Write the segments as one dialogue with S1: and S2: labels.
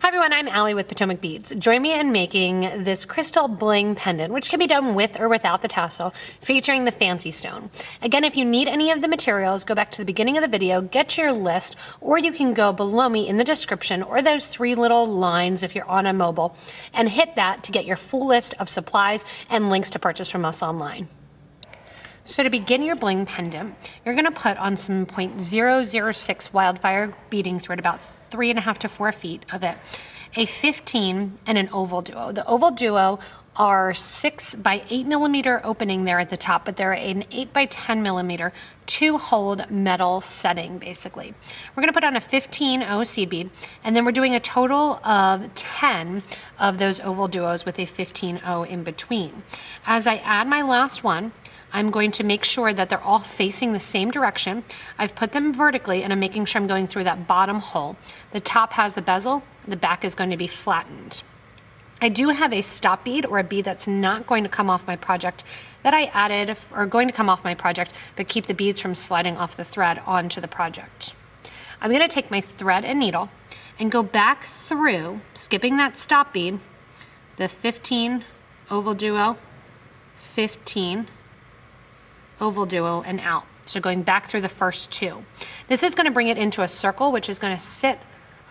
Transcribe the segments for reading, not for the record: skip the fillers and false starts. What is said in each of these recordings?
S1: Hi everyone, I'm Allie with Potomac Beads. Join me in making this crystal bling pendant, which can be done with or without the tassel, featuring the fancy stone. Again, if you need any of the materials, go back to the beginning of the video, get your list, or you can go below me in the description or those three little lines if you're on a mobile, and hit that to get your full list of supplies and links to purchase from us online. So to begin your bling pendant, you're going to put on some 0.006 wildfire beading thread, about 3.5 to 4 feet of it, a 15 and an OvalDuo. The OvalDuo are 6 by 8 millimeter opening there at the top, but they're an 8 by 10 millimeter 2-hold metal setting basically. We're going to put on a 15-0 seed bead, and then we're doing a total of 10 of those OvalDuos with a 15-0 in between. As I add my last one, I'm going to make sure that they're all facing the same direction. I've put them vertically, and I'm making sure I'm going through that bottom hole. The top has the bezel, the back is going to be flattened. I do have a stop bead, or a bead that's not going to come off my project, that I added, or going to come off my project, but keep the beads from sliding off the thread onto the project. I'm going to take my thread and needle and go back through, skipping that stop bead, the 15 OvalDuo, 15 OvalDuo, and out. So going back through the first two. This is going to bring it into a circle, which is going to sit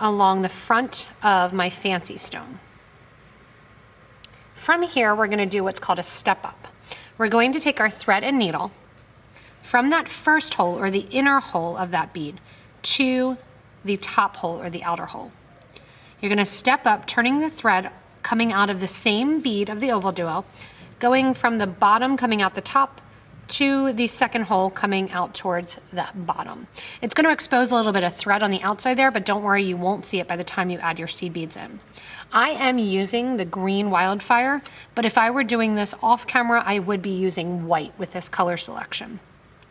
S1: along the front of my fancy stone. From here, we're going to do what's called a step up. We're going to take our thread and needle from that first hole, or the inner hole of that bead, to the top hole, or the outer hole. You're going to step up, turning the thread coming out of the same bead of the OvalDuo, going from the bottom coming out the top to the second hole coming out towards that bottom. It's going to expose a little bit of thread on the outside there, but don't worry, you won't see it by the time you add your seed beads in. I am using the green wildfire, but if I were doing this off camera, I would be using white with this color selection.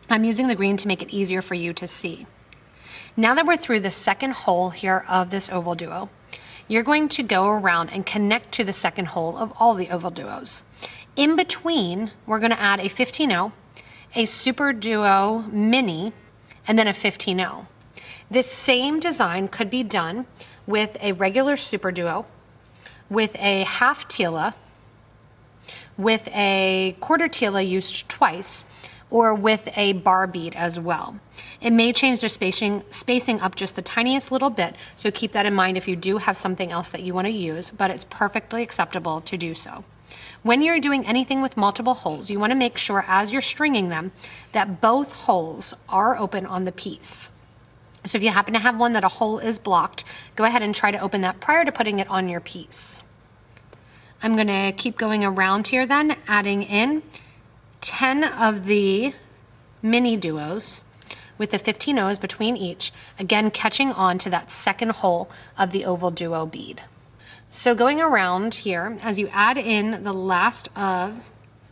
S1: I'm using the green to make it easier for you to see. Now that we're through the second hole here of this OvalDuo, you're going to go around and connect to the second hole of all the OvalDuos. In between, we're going to add a 15-0, a Super Duo Mini, and then a 15-0. This same design could be done with a regular Super Duo, with a half tila, with a quarter tila used twice, or with a bar bead as well. It may change the spacing up just the tiniest little bit, so keep that in mind if you do have something else that you want to use, but it's perfectly acceptable to do so. When you're doing anything with multiple holes, you want to make sure as you're stringing them that both holes are open on the piece. So if you happen to have one that a hole is blocked, go ahead and try to open that prior to putting it on your piece. I'm going to keep going around here then, adding in 10 of the MiniDuos with the 15-0s between each, again catching on to that second hole of the OvalDuo bead. So going around here, as you add in the last of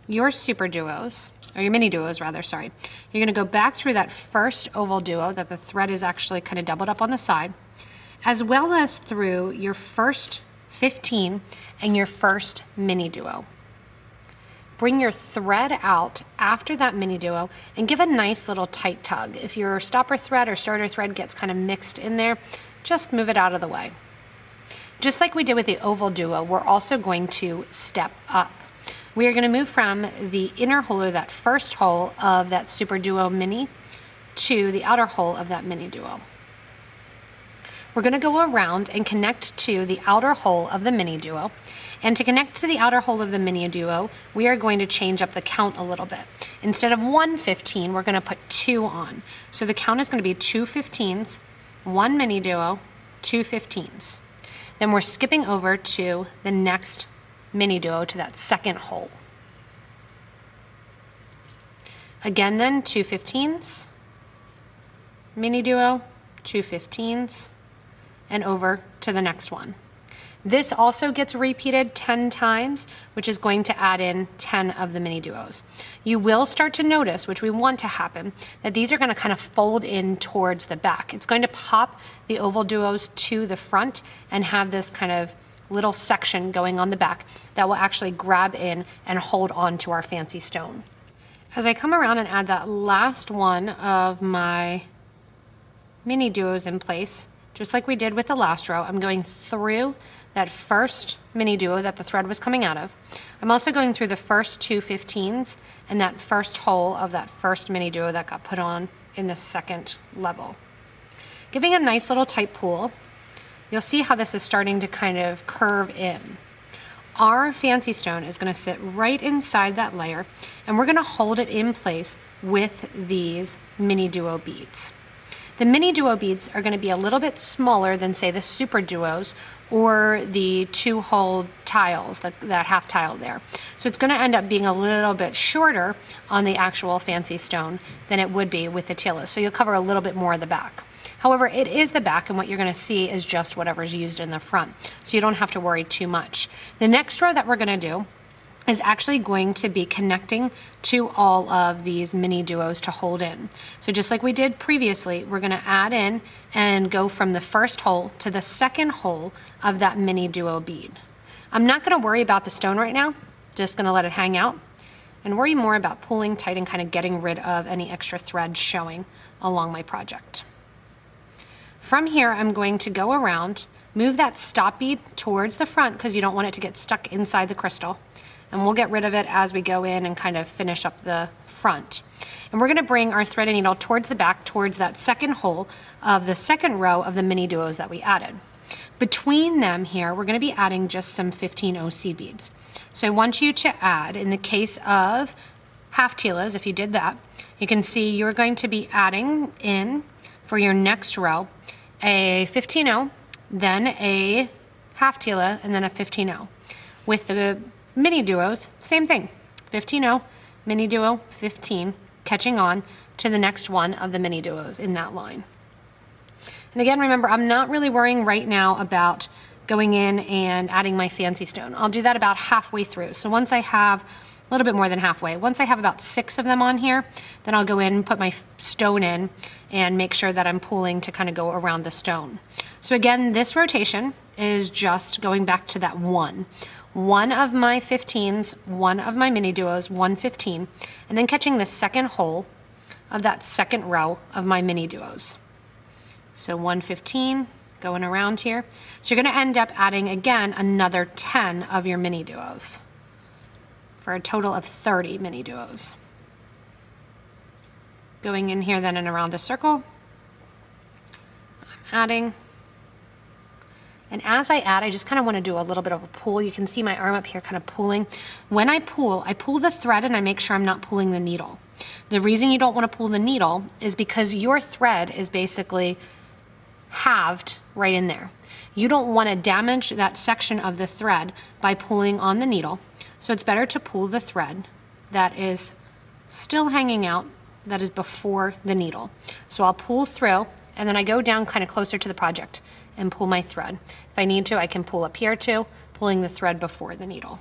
S1: your Super Duos, or your MiniDuos rather, sorry, you're going to go back through that first OvalDuo that the thread is actually kind of doubled up on the side, as well as through your first 15 and your first MiniDuo. Bring your thread out after that MiniDuo and give a nice little tight tug. If your stopper thread or starter thread gets kind of mixed in there, just move it out of the way. Just like we did with the OvalDuo, we're also going to step up. We are going to move from the inner hole, or that first hole of that Super Duo Mini, to the outer hole of that MiniDuo. We're going to go around and connect to the outer hole of the MiniDuo. And to connect to the outer hole of the MiniDuo, we are going to change up the count a little bit. Instead of 1 15, we're going to put 2 on. So the count is going to be 2 15s, 1 MiniDuo, 2 15s. Then we're skipping over to the next MiniDuo, to that second hole. Again then, 2 15s, MiniDuo, 2 15s, and over to the next one. This also gets repeated 10 times, which is going to add in 10 of the MiniDuos. You will start to notice, which we want to happen, that these are going to kind of fold in towards the back. It's going to pop the OvalDuos to the front and have this kind of little section going on the back that will actually grab in and hold on to our fancy stone. As I come around and add that last one of my MiniDuos in place, just like we did with the last row, I'm going through that first MiniDuo that the thread was coming out of. I'm also going through the first 2 15s and that first hole of that first MiniDuo that got put on in the second level. Giving a nice little tight pull. You'll see how this is starting to kind of curve in. Our fancy stone is going to sit right inside that layer, and we're going to hold it in place with these MiniDuo beads. The MiniDuo beads are going to be a little bit smaller than, say, the Super Duos or the 2-hole tiles, that half tile there. So it's going to end up being a little bit shorter on the actual fancy stone than it would be with the tilas. So you'll cover a little bit more of the back. However, it is the back, and what you're going to see is just whatever's used in the front. So you don't have to worry too much. The next row that we're going to do is actually going to be connecting to all of these MiniDuos to hold in. So just like we did previously, we're going to add in and go from the first hole to the second hole of that MiniDuo bead. I'm not going to worry about the stone right now, just going to let it hang out and worry more about pulling tight and kind of getting rid of any extra thread showing along my project. From here, I'm going to go around, move that stop bead towards the front because you don't want it to get stuck inside the crystal. And we'll get rid of it as we go in and kind of finish up the front. And we're going to bring our thread and needle towards the back, towards that second hole of the second row of the MiniDuos that we added. Between them here, we're going to be adding just some 15 OC beads. So I want you to add, in the case of half tilas, if you did that, you can see you're going to be adding in for your next row a 15-0, then a half tila, and then a 15-0. With the MiniDuos, same thing, 15-0, MiniDuo, 15, catching on to the next one of the MiniDuos in that line. And again, remember, I'm not really worrying right now about going in and adding my fancy stone. I'll do that about halfway through. So once I have a little bit more than halfway, once I have about 6 of them on here, then I'll go in and put my stone in and make sure that I'm pulling to kind of go around the stone. So again, this rotation is just going back to that one of my 15s, one of my MiniDuos, 1 15, and then catching the second hole of that second row of my MiniDuos. So 1 15 going around here. So you're going to end up adding again another 10 of your MiniDuos for a total of 30 MiniDuos. Going in here then and around the circle, I'm adding. And as I add, I just kind of want to do a little bit of a pull. You can see my arm up here kind of pulling. When I pull the thread and I make sure I'm not pulling the needle. The reason you don't want to pull the needle is because your thread is basically halved right in there. You don't want to damage that section of the thread by pulling on the needle. So it's better to pull the thread that is still hanging out, that is before the needle. So I'll pull through, and then I go down kind of closer to the project and pull my thread. If I need to, I can pull up here too, pulling the thread before the needle.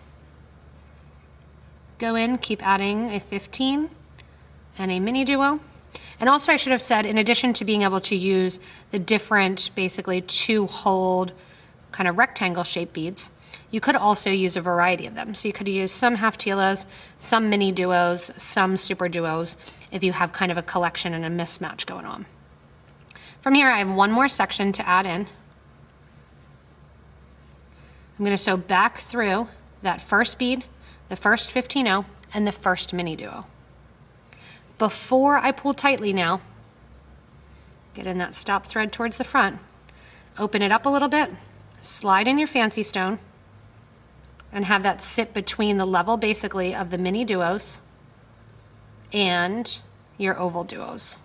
S1: Go in, keep adding a 15 and a MiniDuo. And also I should have said, in addition to being able to use the different, basically 2-hole kind of rectangle shaped beads, you could also use a variety of them. So you could use some half tilas, some MiniDuos, some Super Duos, if you have kind of a collection and a mismatch going on. From here, I have one more section to add in. I'm going to sew back through that first bead, the first 15-0, and the first MiniDuo. Before I pull tightly now, get in that stop thread towards the front, open it up a little bit, slide in your fancy stone, and have that sit between the level basically of the MiniDuos and your OvalDuos.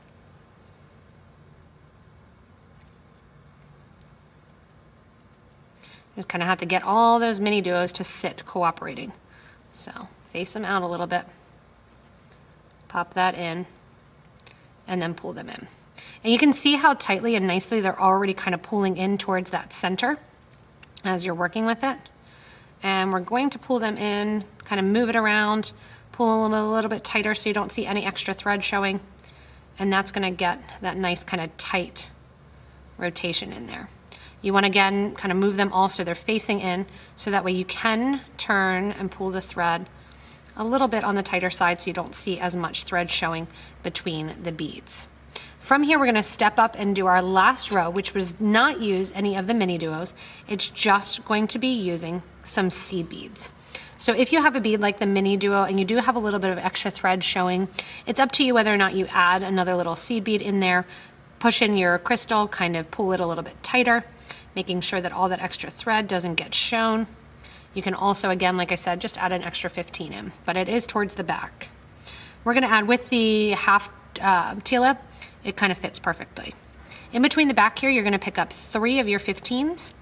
S1: Just kind of have to get all those MiniDuos to sit cooperating. So face them out a little bit, pop that in, and then pull them in. And you can see how tightly and nicely they're already kind of pulling in towards that center as you're working with it. And we're going to pull them in, kind of move it around, pull them a little bit tighter so you don't see any extra thread showing. And that's going to get that nice kind of tight rotation in there. You want to again kind of move them all so they're facing in, so that way you can turn and pull the thread a little bit on the tighter side so you don't see as much thread showing between the beads. From here, we're gonna step up and do our last row, which was not use any of the MiniDuos. It's just going to be using some seed beads. So if you have a bead like the MiniDuo and you do have a little bit of extra thread showing, it's up to you whether or not you add another little seed bead in there, push in your crystal, kind of pull it a little bit tighter, making sure that all that extra thread doesn't get shown. You can also, again, like I said, just add an extra 15 in, but it is towards the back. We're gonna add with the half tila, it kind of fits perfectly. In between the back here, you're gonna pick up 3 of your 15s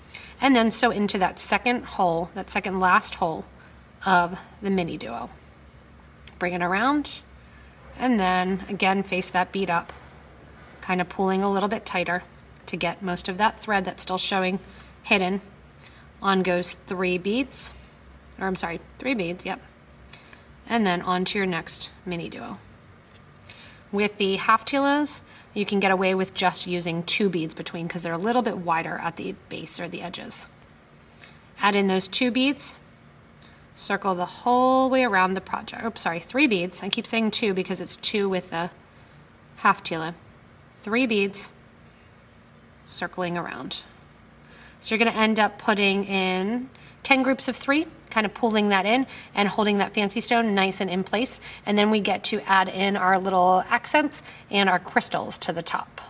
S1: and then sew into that second hole, that second last hole of the MiniDuo. Bring it around and then again face that bead up, kind of pulling a little bit tighter to get most of that thread that's still showing hidden. On goes 3 beads, or I'm sorry, 3 beads, yep. And then on to your next MiniDuo. With the half tilas, you can get away with just using 2 beads between because they're a little bit wider at the base or the edges. Add in those 2 beads, circle the whole way around the project. Oops, sorry, 3 beads. I keep saying 2 because it's 2 with the half tila. 3 beads, circling around. So you're gonna end up putting in 10 groups of 3, kind of pulling that in and holding that fancy stone nice and in place. And then we get to add in our little accents and our crystals to the top.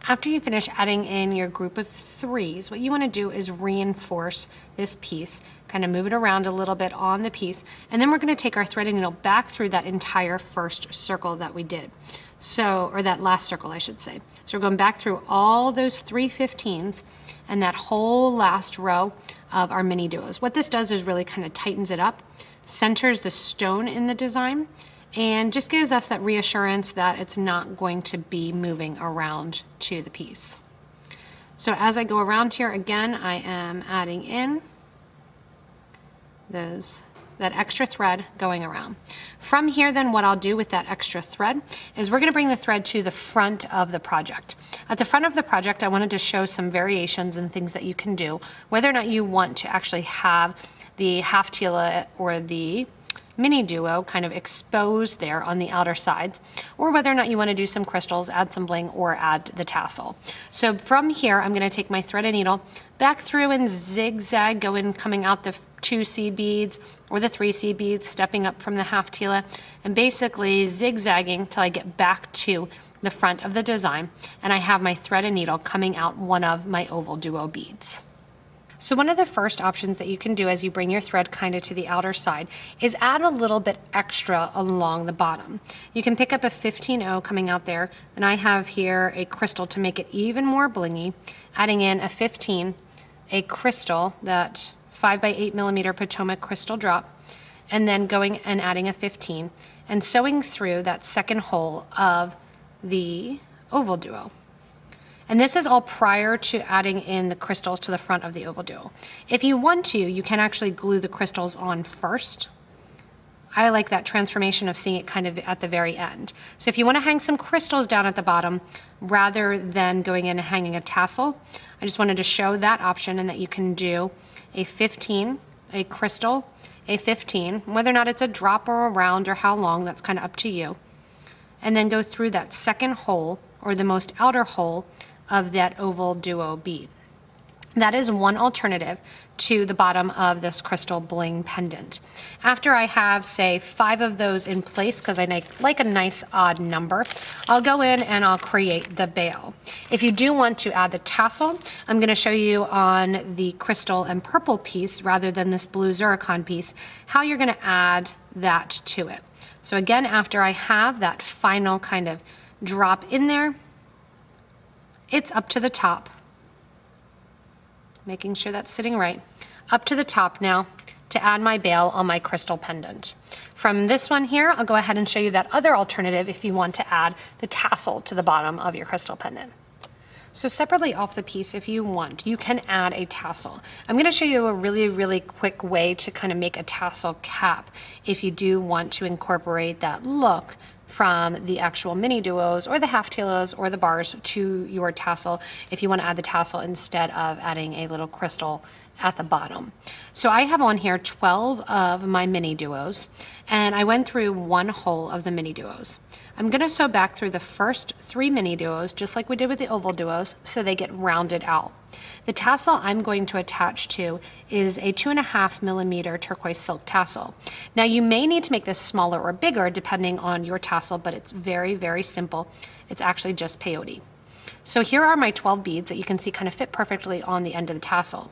S1: After you finish adding in your group of 3s, what you want to do is reinforce this piece, kind of move it around a little bit on the piece, and then we're going to take our thread and needle back through that entire first circle that we did. So, or that last circle, I should say. So we're going back through all those 3 15s and that whole last row of our MiniDuos. What this does is really kind of tightens it up, centers the stone in the design, and just gives us that reassurance that it's not going to be moving around to the piece. So as I go around here, again, I am adding in that extra thread going around. From here, then, what I'll do with that extra thread is we're going to bring the thread to the front of the project. At the front of the project, I wanted to show some variations and things that you can do, whether or not you want to actually have the half tila or the MiniDuo kind of exposed there on the outer sides, or whether or not you want to do some crystals, add some bling, or add the tassel. So from here, I'm going to take my thread and needle back through and zigzag, coming out the 2 seed beads or the 3 seed beads, stepping up from the half tila, and basically zigzagging till I get back to the front of the design, and I have my thread and needle coming out one of my OvalDuo beads. So one of the first options that you can do as you bring your thread kind of to the outer side is add a little bit extra along the bottom. You can pick up a 15-0 coming out there, and I have here a crystal to make it even more blingy, adding in a 15, a crystal, that 5x8mm Potomac crystal drop, and then going and adding a 15 and sewing through that second hole of the OvalDuo. And this is all prior to adding in the crystals to the front of the OvalDuo. If you want to, you can actually glue the crystals on first. I like that transformation of seeing it kind of at the very end. So if you want to hang some crystals down at the bottom, rather than going in and hanging a tassel, I just wanted to show that option and that you can do a 15, a crystal, a 15, whether or not it's a drop or a round or how long, that's kind of up to you. And then go through that second hole, or the most outer hole, of that OvalDuo bead. That is one alternative to the bottom of this crystal bling pendant. After I have, say, 5 of those in place, because I like a nice odd number, I'll go in and I'll create the bail. If you do want to add the tassel, I'm going to show you on the crystal and purple piece rather than this blue zircon piece, how you're going to add that to it. So again, after I have that final kind of drop in there, it's up to the top, making sure that's sitting right, up to the top now to add my bail on my crystal pendant. From this one here, I'll go ahead and show you that other alternative if you want to add the tassel to the bottom of your crystal pendant. So separately off the piece, if you want, you can add a tassel. I'm going to show you a really quick way to kind of make a tassel cap if you do want to incorporate that look from the actual MiniDuos or the half tilas or the bars to your tassel, if you want to add the tassel instead of adding a little crystal at the bottom. So I have on here 12 of my MiniDuos, and I went through one hole of the MiniDuos. I'm going to sew back through the first 3 MiniDuos just like we did with the OvalDuos so they get rounded out. The tassel I'm going to attach to is a 2.5 millimeter turquoise silk tassel. Now you may need to make this smaller or bigger depending on your tassel, but it's very, very simple. It's actually just peyote. So here are my 12 beads that you can see kind of fit perfectly on the end of the tassel.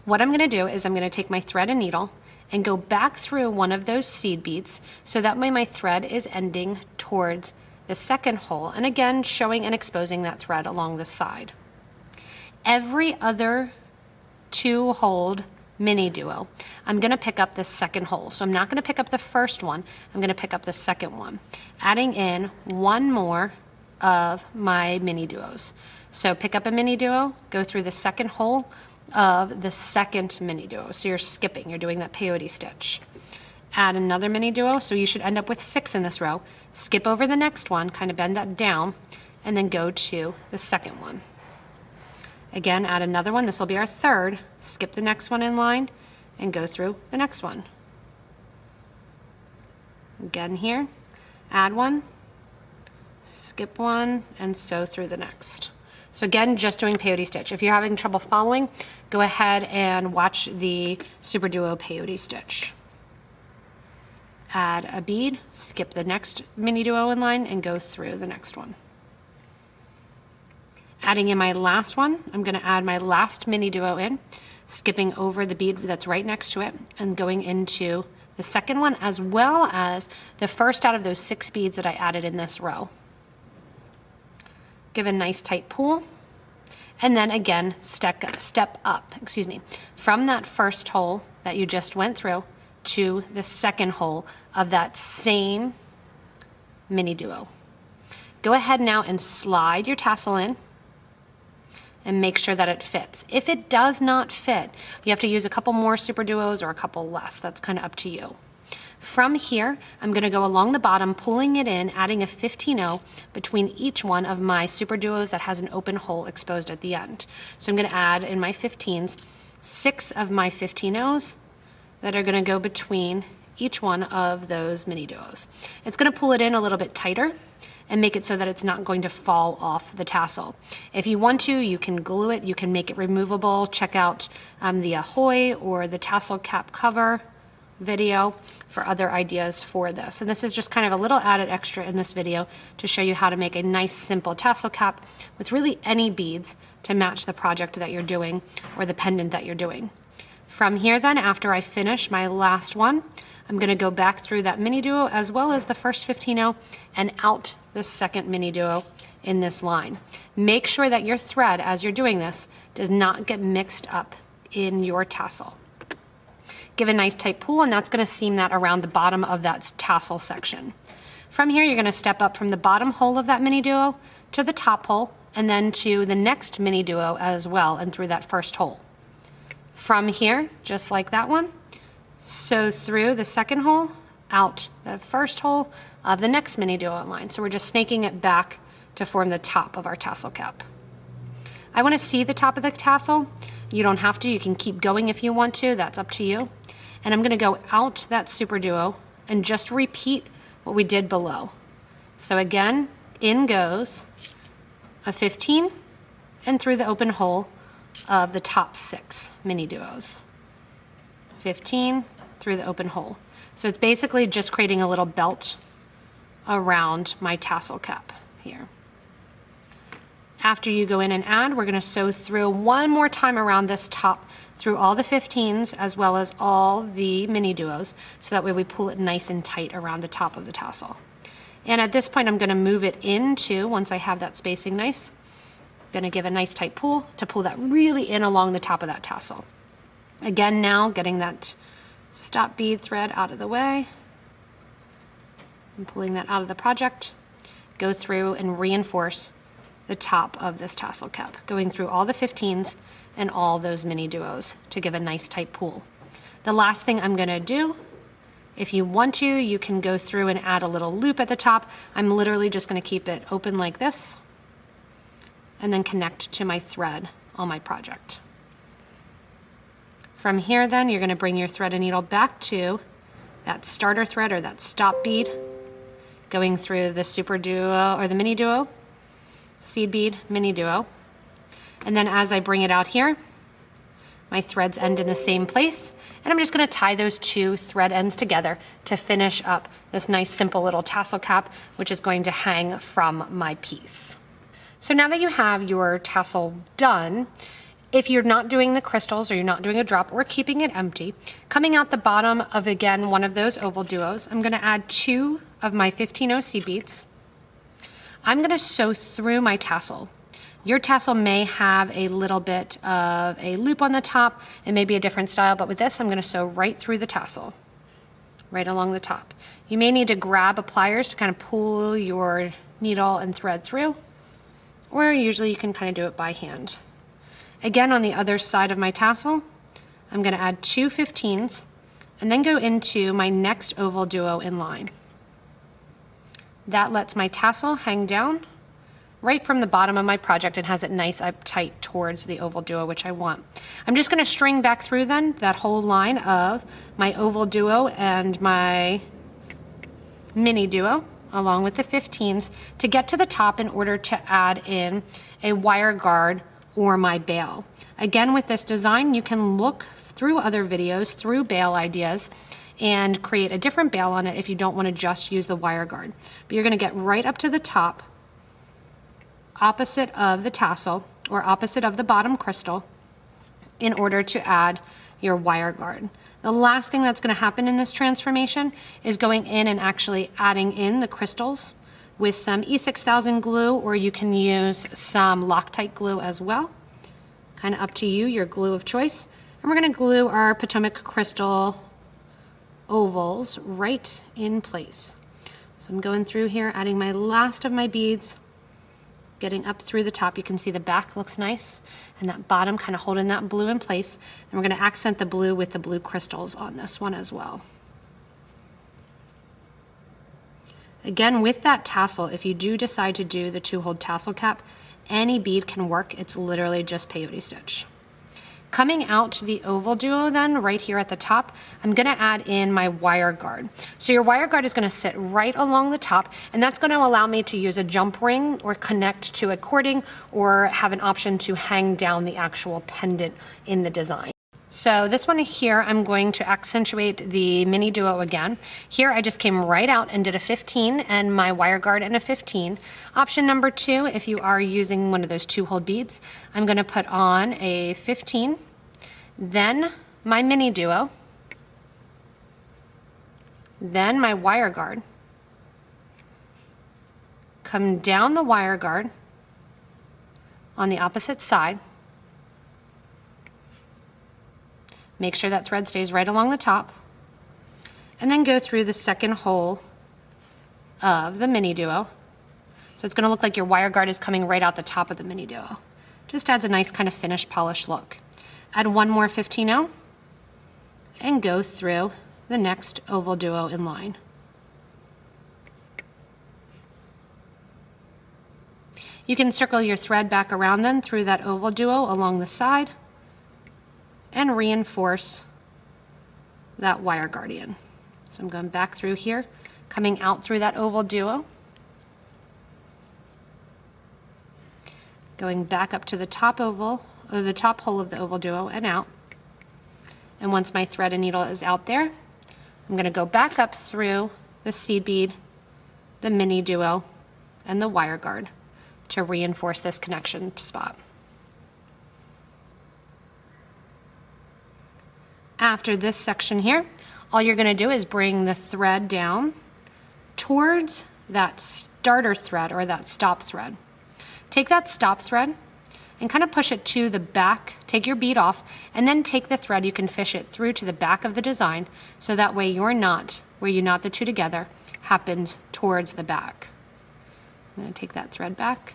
S1: What I'm going to do is I'm going to take my thread and needle and go back through one of those seed beads so that way my thread is ending towards the second hole, and again showing and exposing that thread along the side. Every other 2-holed MiniDuo, I'm going to pick up the second hole. So I'm not going to pick up the first one, I'm going to pick up the second one, adding in one more of my MiniDuos. So pick up a MiniDuo, go through the second hole of the second MiniDuo. So you're skipping, you're doing that peyote stitch. Add another MiniDuo, so you should end up with 6 in this row. Skip over the next one, kind of bend that down, and then go to the second one. Again, add another one, this will be our third. Skip the next one in line and go through the next one. Again here, add one, skip one, and sew through the next. So again, just doing peyote stitch. If you're having trouble following, go ahead and watch the Super Duo peyote stitch. Add a bead, skip the next MiniDuo in line, and go through the next one. Adding in my last one, I'm going to add my last MiniDuo in, skipping over the bead that's right next to it, and going into the second one, as well as the first out of those 6 beads that I added in this row. Give a nice tight pull, and then again step up, from that first hole that you just went through to the second hole of that same MiniDuo. Go ahead now and slide your tassel in and make sure that it fits. If it does not fit, you have to use a couple more Super Duos or a couple less. That's kind of up to you. From here, I'm going to go along the bottom, pulling it in, adding a 15-0 between each one of my Super Duos that has an open hole exposed at the end. So I'm going to add in my 15s 6 of my 15-0s that are going to go between each one of those MiniDuos. It's going to pull it in a little bit tighter and make it so that it's not going to fall off the tassel. If you want to, you can glue it, you can make it removable. Check out the Ahoy or the tassel cap cover video for other ideas for this. And this is just kind of a little added extra in this video to show you how to make a nice simple tassel cap with really any beads to match the project that you're doing or the pendant that you're doing. From here then, after I finish my last one, I'm going to go back through that MiniDuo as well as the first 15-0 and out the second MiniDuo in this line. Make sure that your thread, as you're doing this, does not get mixed up in your tassel. Give a nice tight pull, and that's going to seam that around the bottom of that tassel section. From here, you're going to step up from the bottom hole of that MiniDuo to the top hole, and then to the next MiniDuo as well, and through that first hole. From here, just like that one, sew through the second hole, out the first hole of the next MiniDuo line. So we're just snaking it back to form the top of our tassel cap. I want to see the top of the tassel. You don't have to, you can keep going if you want to, that's up to you. And I'm going to go out that Super Duo and just repeat what we did below. So again, in goes a 15 and through the open hole of the top 6 MiniDuos. 15 through the open hole. So it's basically just creating a little belt around my tassel cap here. After you go in and add, we're going to sew through one more time around this top through all the 15s as well as all the MiniDuos, so that way we pull it nice and tight around the top of the tassel. And at this point I'm going to move it into, once I have that spacing nice, I'm going to give a nice tight pull to pull that really in along the top of that tassel. Again now, getting that stop bead thread out of the way and pulling that out of the project. Go through and reinforce the top of this tassel cap, going through all the 15s and all those MiniDuos to give a nice tight pull. The last thing I'm going to do, if you want to, you can go through and add a little loop at the top. I'm literally just going to keep it open like this and then connect to my thread on my project. From here then, you're gonna bring your thread and needle back to that starter thread or that stop bead, going through the Super Duo or the MiniDuo, seed bead, MiniDuo. And then as I bring it out here, my threads end in the same place, and I'm just gonna tie those two thread ends together to finish up this nice simple little tassel cap, which is going to hang from my piece. So now that you have your tassel done, if you're not doing the crystals or you're not doing a drop or keeping it empty, coming out the bottom of, again, one of those OvalDuos, I'm gonna add 2 of my 15-0 seed beads. I'm gonna sew through my tassel. Your tassel may have a little bit of a loop on the top. It may be a different style, but with this, I'm gonna sew right through the tassel, right along the top. You may need to grab a pliers to kind of pull your needle and thread through, or usually you can kind of do it by hand. Again, on the other side of my tassel, I'm gonna add 2 15s and then go into my next OvalDuo in line. That lets my tassel hang down right from the bottom of my project and has it nice up tight towards the OvalDuo, which I want. I'm just gonna string back through then that whole line of my OvalDuo and my MiniDuo along with the 15s to get to the top in order to add in a wire guard or my bail. Again, with this design, you can look through other videos, through bail ideas, and create a different bail on it if you don't want to just use the wire guard. But you're going to get right up to the top, opposite of the tassel, or opposite of the bottom crystal, in order to add your wire guard. The last thing that's going to happen in this transformation is going in and actually adding in the crystals with some E6000 glue, or you can use some Loctite glue as well. Kind of up to you, your glue of choice. And we're going to glue our Potomac Crystal ovals right in place. So I'm going through here, adding my last of my beads, getting up through the top. You can see the back looks nice, and that bottom kind of holding that blue in place. And we're going to accent the blue with the blue crystals on this one as well. Again, with that tassel, if you do decide to do the 2-hole tassel cap, any bead can work. It's literally just peyote stitch. Coming out to the OvalDuo then, right here at the top, I'm gonna add in my wire guard. So your wire guard is gonna sit right along the top, and that's gonna allow me to use a jump ring or connect to a cording or have an option to hang down the actual pendant in the design. So this one here, I'm going to accentuate the MiniDuo again. Here I just came right out and did a 15 and my wire guard and a 15. Option number 2, if you are using one of those 2-hole beads, I'm gonna put on a 15, then my MiniDuo, then my wire guard, come down the wire guard on the opposite side, make sure that thread stays right along the top, and then go through the second hole of the MiniDuo. So it's gonna look like your wire guard is coming right out the top of the MiniDuo. Just adds a nice kind of finished polished look. Add one more 15-0 and go through the next OvalDuo in line. You can circle your thread back around then through that OvalDuo along the side and reinforce that wire guardian. So I'm going back through here, coming out through that OvalDuo, going back up to the top oval, or the top hole of the OvalDuo and out. And once my thread and needle is out there, I'm gonna go back up through the seed bead, the MiniDuo, and the wire guard to reinforce this connection spot. After this section here, all you're gonna do is bring the thread down towards that starter thread or that stop thread. Take that stop thread and kind of push it to the back, take your bead off, and then take the thread, you can fish it through to the back of the design, so that way your knot, where you knot the two together, happens towards the back. I'm gonna take that thread back,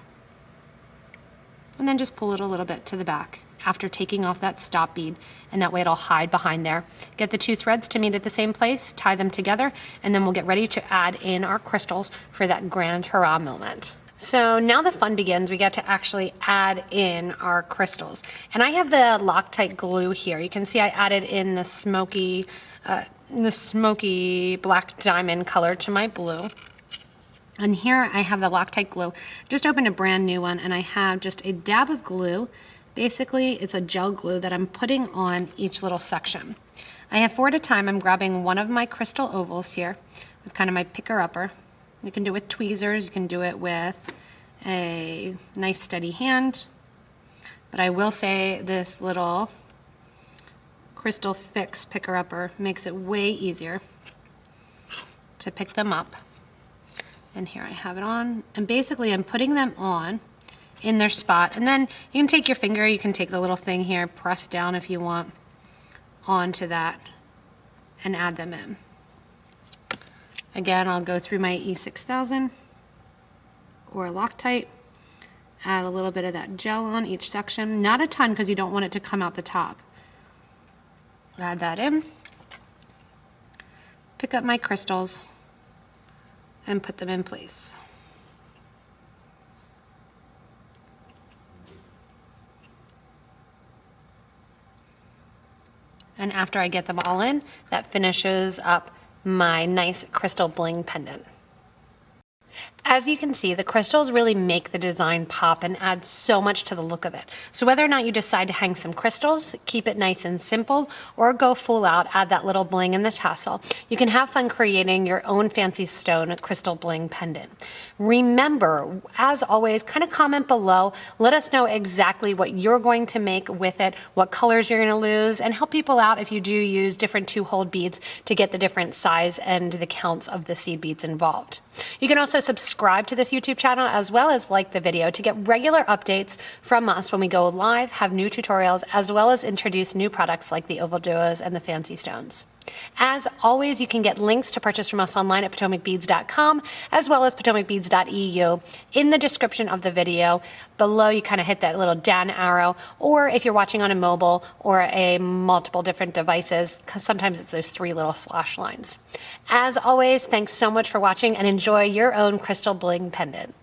S1: and then just pull it a little bit to the back after taking off that stop bead, and that way it'll hide behind there. Get the two threads to meet at the same place, tie them together, and then we'll get ready to add in our crystals for that grand hurrah moment. So now the fun begins. We get to actually add in our crystals. And I have the Loctite glue here. You can see I added in the smoky black diamond color to my blue. And here I have the Loctite glue. Just opened a brand new one, and I have just a dab of glue. Basically, it's a gel glue that I'm putting on each little section. I have 4 at a time. I'm grabbing one of my crystal ovals here with kind of my picker-upper. You can do it with tweezers, you can do it with a nice steady hand, but I will say this little Crystal Fix picker-upper makes it way easier to pick them up. And here I have it on, and basically I'm putting them on in their spot, and then you can take your finger, you can take the little thing here, press down if you want onto that, and add them in. Again, I'll go through my E6000 or Loctite, add a little bit of that gel on each section. Not a ton because you don't want it to come out the top. Add that in. Pick up my crystals and put them in place. And after I get them all in, that finishes up my nice crystal bling pendant. As you can see, the crystals really make the design pop and add so much to the look of it. So whether or not you decide to hang some crystals, keep it nice and simple, or go full out, add that little bling in the tassel, you can have fun creating your own fancy stone crystal bling pendant. Remember, as always, kind of comment below. Let us know exactly what you're going to make with it, what colors you're going to lose, and help people out if you do use different 2-hole beads to get the different size and the counts of the seed beads involved. You can also subscribe to this YouTube channel as well as like the video to get regular updates from us when we go live, have new tutorials, as well as introduce new products like the OvalDuos and the fancy stones. As always, you can get links to purchase from us online at PotomacBeads.com as well as PotomacBeads.eu in the description of the video. Below, you kind of hit that little down arrow, or if you're watching on a mobile or a multiple different devices, because sometimes it's those 3 little slash lines. As always, thanks so much for watching and enjoy your own crystal bling pendant.